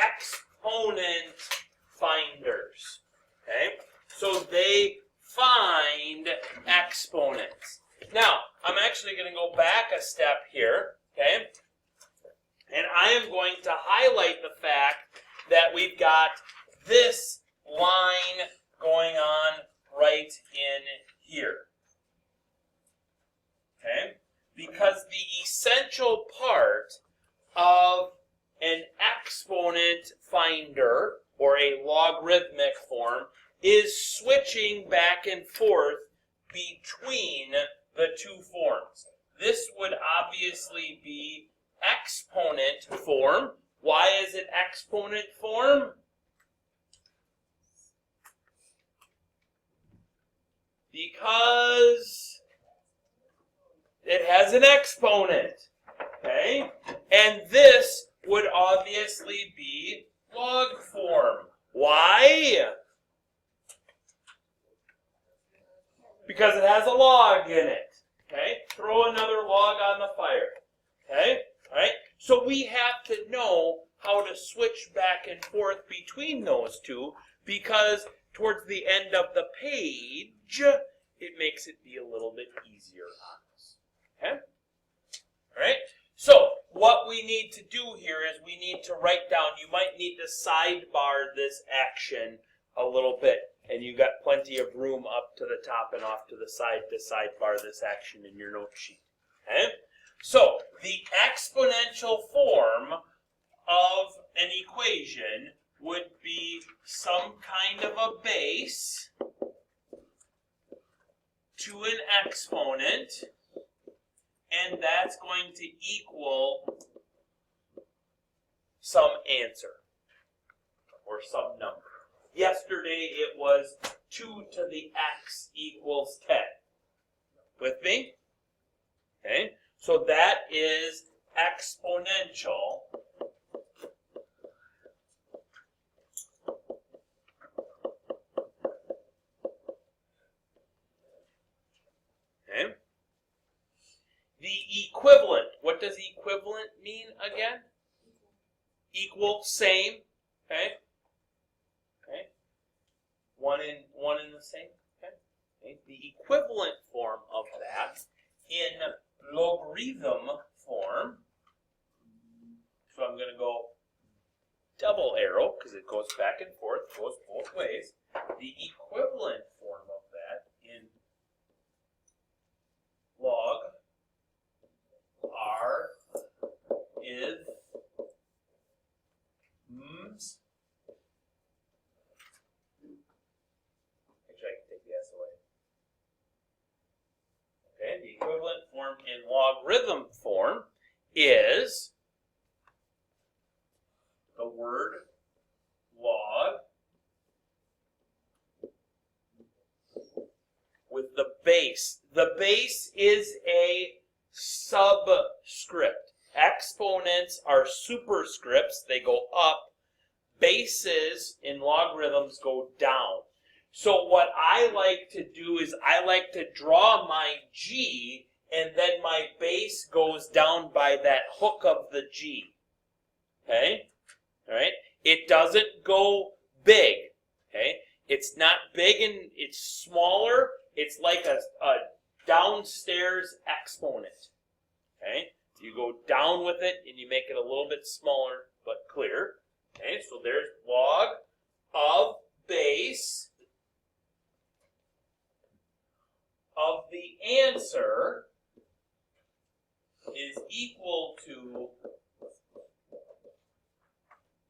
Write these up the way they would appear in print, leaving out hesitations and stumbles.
exponent finders. Okay? So they find exponents. Now, I'm actually going to go back a step here, okay? And I am going to highlight the fact that we've got this line going on right in here. Okay? Because the essential part of an exponent finder, or a logarithmic form, is switching back and forth between the two forms. This would obviously be exponent form. Why is it exponent form? Because it has an exponent. Okay? And this would obviously be log form. Why? Because it has a log in it. Okay? Throw another log on the fire. Okay? Alright? So we have to know how to switch back and forth between those two, because towards the end of the page, it makes it be a little bit easier on us. Okay? Alright? So, what we need to do here is we need to write down, you might need to sidebar this action a little bit, and you got plenty of room up to the top and off to the side to sidebar this action in your note sheet. Okay? So, the exponential form of an equation would be some kind of a base to an exponent, and that's going to equal some answer or some number. Yesterday it was 2 to the x equals 10. With me? Okay, so that is exponential the equivalent. What does equivalent mean again? Equal, same. Okay. Okay. One in the same. Okay. The equivalent form of that in logarithm form. So I'm going to go double arrow because it goes back and forth, goes both ways. The equivalent form of that in log R is m's. Actually, I can take the S away. Okay, the equivalent form in logarithm form is the word log with the base. The base is a subscript. Exponents are superscripts. They go up. Bases in logarithms go down. So what I like to do is I like to draw my G, and then my base goes down by that hook of the G. Okay? All right? It doesn't go big. Okay? It's not big and it's smaller. It's like a downstairs exponent. Okay? You go down with it and you make it a little bit smaller but clear. Okay? So there's log of base of the answer is equal to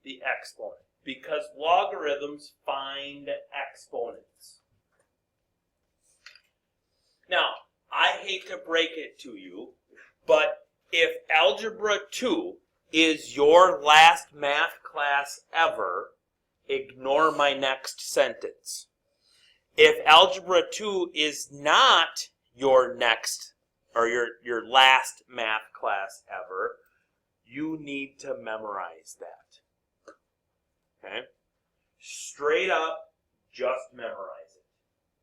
the exponent, because logarithms find exponents. Now, I hate to break it to you, but if Algebra 2 is your last math class ever, ignore my next sentence. If Algebra 2 is not your next or your last math class ever, you need to memorize that. Okay? Straight up, just memorize it.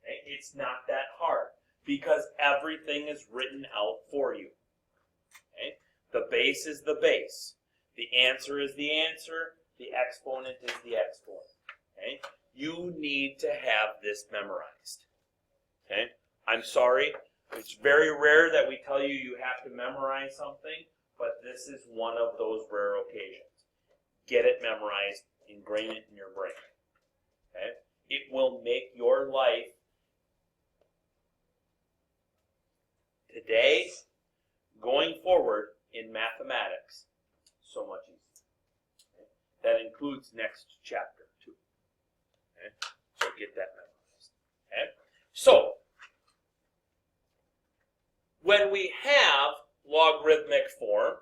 Okay? It's not that hard because everything is written out for you. Okay? The base is the base. The answer is the answer. The exponent is the exponent. Okay? You need to have this memorized. Okay? I'm sorry, it's very rare that we tell you you have to memorize something, but this is one of those rare occasions. Get it memorized, ingrain it in your brain. Okay? It will make your life today, going forward in mathematics, so much easier. Okay? That includes next chapter too. Okay? So get that memorized. Okay? So, when we have logarithmic form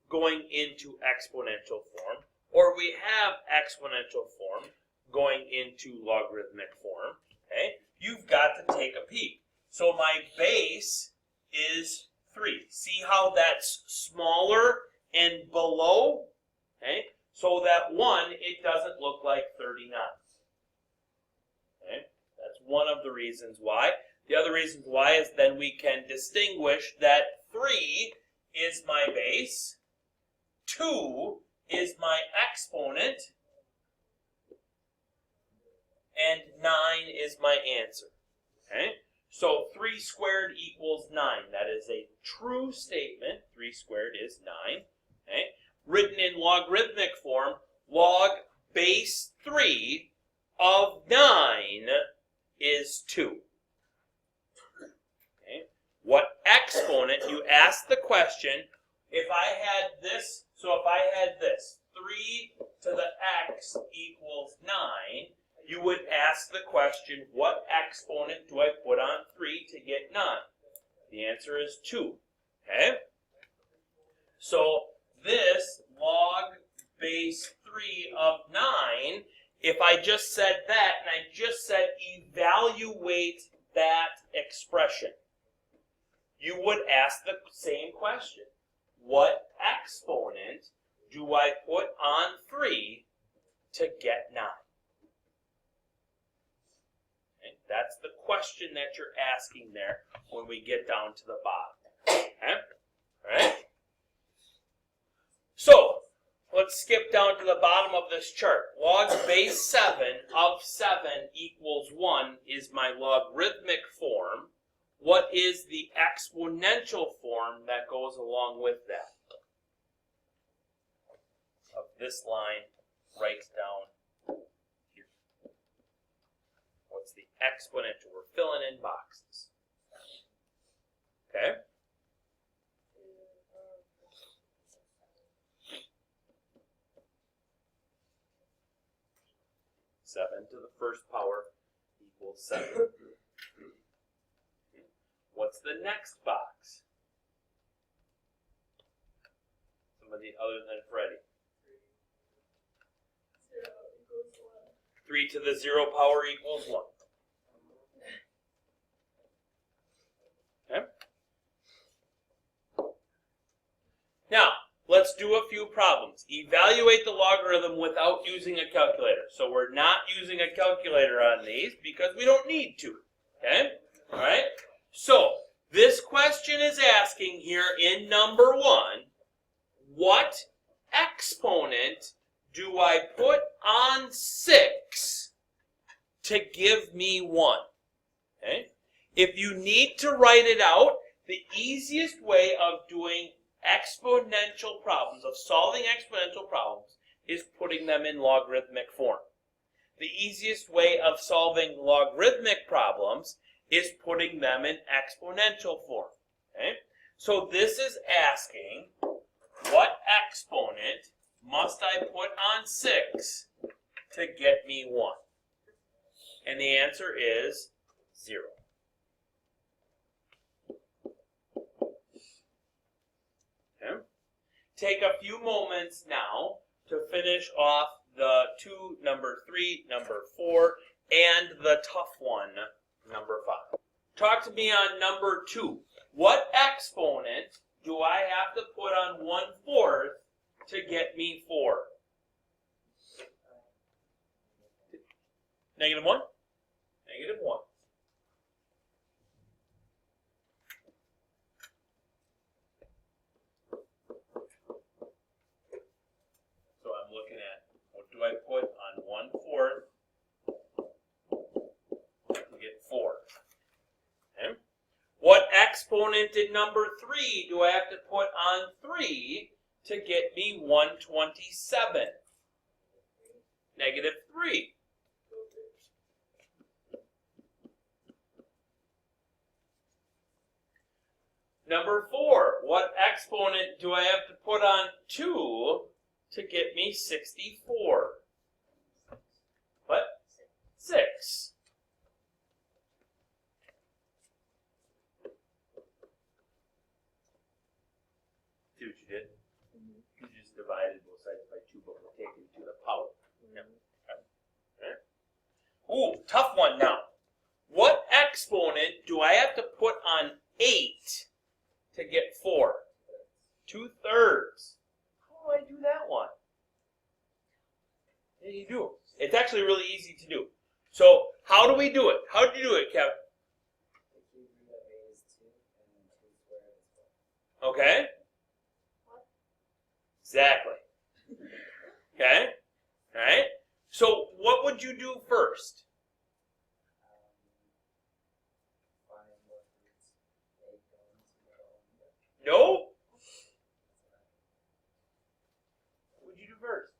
going into exponential form, or we have exponential form going into logarithmic form, okay, you've got to take a peek. So my base is 3. See how that's smaller and below? Okay, so that 1, it doesn't look like 39. Okay, that's one of the reasons why. The other reasons why is then we can distinguish that 3 is my base, 2 is my exponent, and 9 is my answer. Okay? So 3 squared equals 9. That is a true statement. 3 squared is 9. Okay? Written in logarithmic form, log base 3 of 9 is 2. What exponent, you ask the question, if I had this, so if I had this, 3 to the x equals 9, you would ask the question, what exponent do I put on 3 to get 9? The answer is 2. Okay? So this log base 3 of 9, if I just said that, and I just said evaluate that expression, you would ask the same question. What exponent do I put on 3 to get 9? Okay, that's the question that you're asking there when we get down to the bottom. Okay? All right? So, let's skip down to the bottom of this chart. Log base 7 of 7 equals 1 is my logarithmic form. What is the exponential form that goes along with that? Of this line right down here. What's the exponential? We're filling in boxes. Okay? Seven to the first power equals 7. What's the next box? Somebody other than Freddie. 3 to the 0 power equals 1. Okay? Now, let's do a few problems. Evaluate the logarithm without using a calculator. So we're not using a calculator on these because we don't need to. Okay? All right? So, this question is asking here in number 1, what exponent do I put on 6 to give me 1? Okay? If you need to write it out, the easiest way of doing exponential problems, of solving exponential problems, is putting them in logarithmic form. The easiest way of solving logarithmic problems is putting them in exponential form. Okay? So this is asking, what exponent must I put on 6 to get me 1? And the answer is 0. Okay? Take a few moments now to finish off the 2, number 3, number 4, and the tough one, number 5. Talk to me on number 2. What exponent do I have to put on 1/4 to get me 4? Negative 1? Negative 1. So I'm looking at, what exponent in number 3 do I have to put on 3 to get me 127? Negative 3. Number 4, what exponent do I have to put on 2 to get me 64? What? 6. See what you did? You just divided both sides by 2, but we're taking to the power. Yep. Okay. Ooh, tough one now. What exponent do I have to put on 8 to get 4? 2/3. How do I do that one? Yeah, you do. It's actually really easy to do. So, how do we do it? How do you do it, Kevin? Okay. Exactly. Okay. All right. So, what would you do first? No? What would you do first?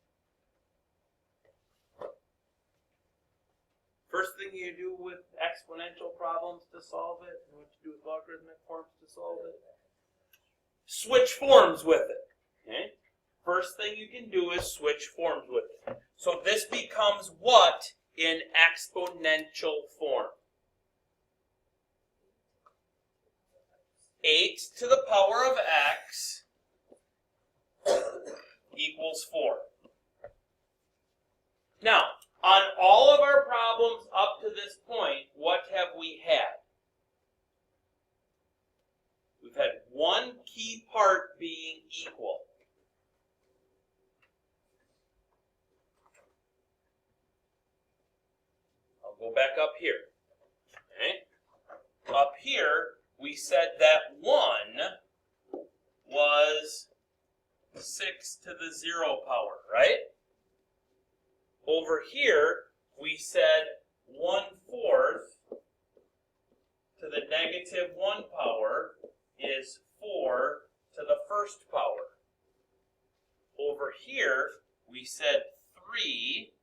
First thing you do with exponential problems to solve it, and what you do with logarithmic forms to solve it? Switch forms with it. Okay? First thing you can do is switch forms with it. So this becomes what in exponential form? 8 to the power of x equals 4. Now, on all of our problems up to this point, what have we had? We've had one key part being equal. I'll go back up here. Okay? Up here, we said that 1 was 6 to the 0 power, right? Over here, we said 1/4 to the negative 1 power is 4 to the first power. Over here, we said 3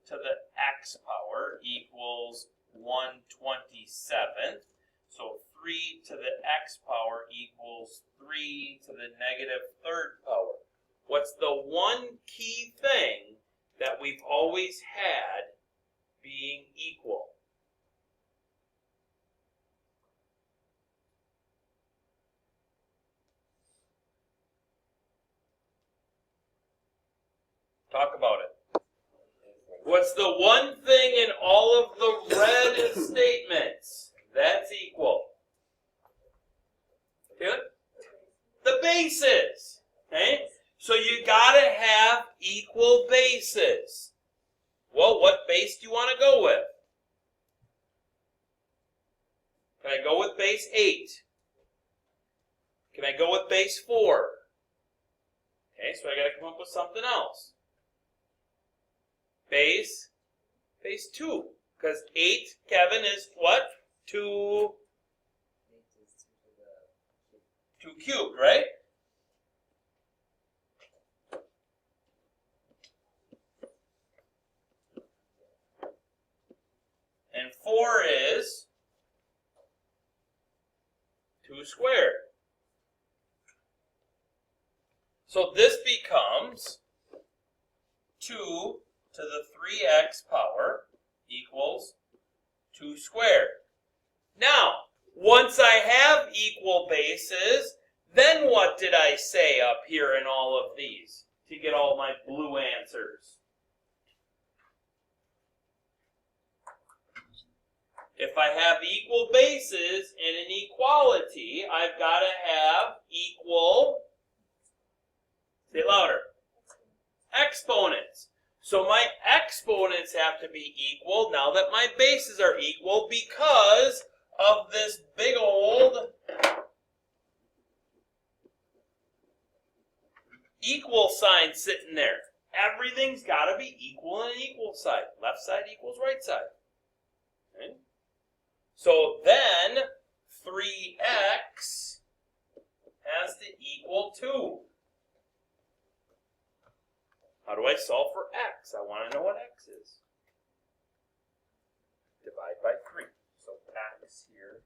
to the x power equals 1/27. So 3 to the x power equals 3 to the negative 3rd power. What's the one key thing that we've always had being equal? Talk about it. What's the one thing in all of the red statements that's equal? Good? The bases. Okay? So you gotta have equal bases. Well, what base do you want to go with? Can I go with base 8? Can I go with base 4? Okay, so I gotta come up with something else. Base 2. Because 8, Kevin, is what? 2 cubed, right? And 4 is 2 squared. So this becomes 2 to the 3x power equals 2 squared. Now, once I have equal bases, then what did I say up here in all of these to get all my blue answers? If I have equal bases in an equality, I've got to have equal, say it louder, exponents. So my exponents have to be equal now that my bases are equal because of this big old equal sign sitting there. Everything's got to be equal on an equal side. Left side equals right side. Okay? So then 3x has to equal 2. How do I solve for x? I want to know what x is. Divide by 3. So x here